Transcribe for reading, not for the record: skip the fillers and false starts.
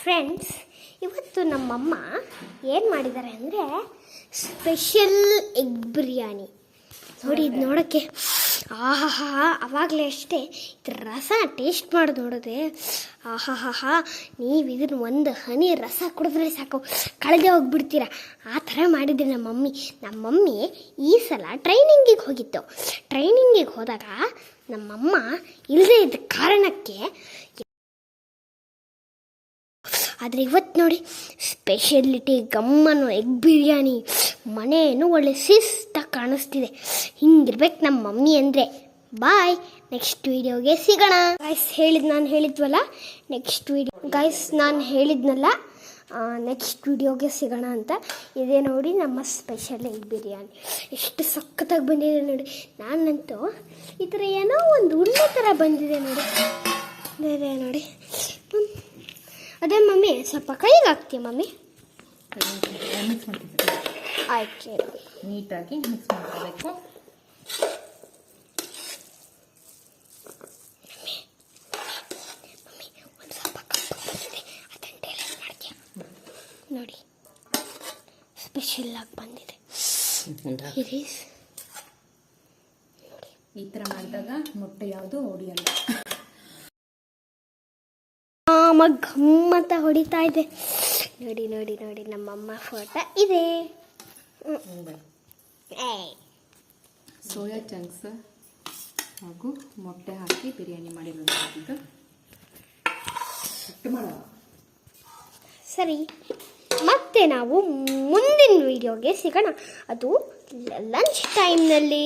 Friends, ಇವತ್ತು ನಮ್ಮಮ್ಮ ಏನು ಮಾಡಿದ್ದಾರೆ ಅಂದರೆ ಸ್ಪೆಷಲ್ ಎಗ್ ಬಿರಿಯಾನಿ. ನೋಡಿ, ಇದು ನೋಡೋಕ್ಕೆ ಆಹಾಹಾ, ಆವಾಗಲೇ ಅಷ್ಟೇ ಇದ್ರ ರಸ ಟೇಸ್ಟ್ ಮಾಡಿ ನೋಡಿದೆ. ಆಹಾಹಾ, ನೀವು ಇದನ್ನು ಒಂದು ಹನಿ ರಸ ಕುಡಿದ್ರೆ ಸಾಕು, ಕಳೆದೇ ಹೋಗ್ಬಿಡ್ತೀರ. ಆ ಥರ ಮಾಡಿದ್ದೆ ನಮ್ಮಮ್ಮಿ ಈ ಸಲ ಟ್ರೈನಿಂಗಿಗೆ ಹೋಗಿತ್ತು. ಟ್ರೈನಿಂಗಿಗೆ ಹೋದಾಗ ನಮ್ಮಮ್ಮ ಇಲ್ಲದೇ ಇದ್ದ ಕಾರಣಕ್ಕೆ, ಆದರೆ ಇವತ್ತು ನೋಡಿ ಸ್ಪೆಷಲಿಟಿ ಗಮ್ಮನು ಎಗ್ ಬಿರಿಯಾನಿ. ಮನೇನು ಒಳ್ಳೆ ಶಿಸ್ತಾಗಿ ಕಾಣಿಸ್ತಿದೆ. ಹಿಂಗಿರ್ಬೇಕು ನಮ್ಮ ಮಮ್ಮಿ ಅಂದರೆ. ಬಾಯ್, ನೆಕ್ಸ್ಟ್ ವೀಡಿಯೋಗೆ ಸಿಗೋಣ. ನಾನು ಹೇಳಿದ್ನಲ್ಲ ನೆಕ್ಸ್ಟ್ ವೀಡಿಯೋಗೆ ಸಿಗೋಣ ಅಂತ. ಇದೇ ನೋಡಿ ನಮ್ಮ ಸ್ಪೆಷಲ್ ಎಗ್ ಬಿರಿಯಾನಿ. ಎಷ್ಟು ಸಖತ್ತಾಗಿ ಬಂದಿದೆ ನೋಡಿ. ನಾನಂತೂ ಈ ಥರ ಏನೋ ಒಂದು ಉಳ್ಳೆ ಥರ ಬಂದಿದೆ ನೋಡಿ. ಅದೇ ಮಮ್ಮಿ, ಸ್ವಲ್ಪ ಕೈಗೆ ಹಾಕ್ತೀಯ ಮಮ್ಮಿ? ಮಿಕ್ಸ್ ಮಾಡ್ತೀವಿ. ಆಯ್ತು, ನೀಟಾಗಿ ಮಿಕ್ಸ್ ಮಾಡ್ಕೋಬೇಕು. ಒಂದು ಸ್ವಲ್ಪ ಕಪ್ಪಾಗಿದೆ, ಅದನ್ನು ಟೇಸ್ಟ್ ಮಾಡ್ತೀಯ ನೋಡಿ. ಸ್ಪೆಷಲ್ ಆಗಿ ಬಂದಿದೆ. ಈ ಥರ ಮಾಡಿದಾಗ ಮೊಟ್ಟೆ ಯಾವುದು ಹೊಡಿಯಲ್ಲ. ಗಮ್ಮತ್ತ ಹೊಡಿತಾ ಇದೆ ನೋಡಿ. ನಮ್ಮಮ್ಮ ಫೋಟೋ ಇದೆ. ಸೋಯಾ ಚಂಕ್ಸ್ ಹಾಗೂ ಮೊಟ್ಟೆ ಹಾಕಿ ಬಿರಿಯಾನಿ ಮಾಡಿರೋದು. ಸರಿ, ಮತ್ತೆ ನಾವು ಮುಂದಿನ ವಿಡಿಯೋಗೆ ಸಿಗೋಣ. ಅದು ಲಂಚ್ ಟೈಮ್ನಲ್ಲಿ.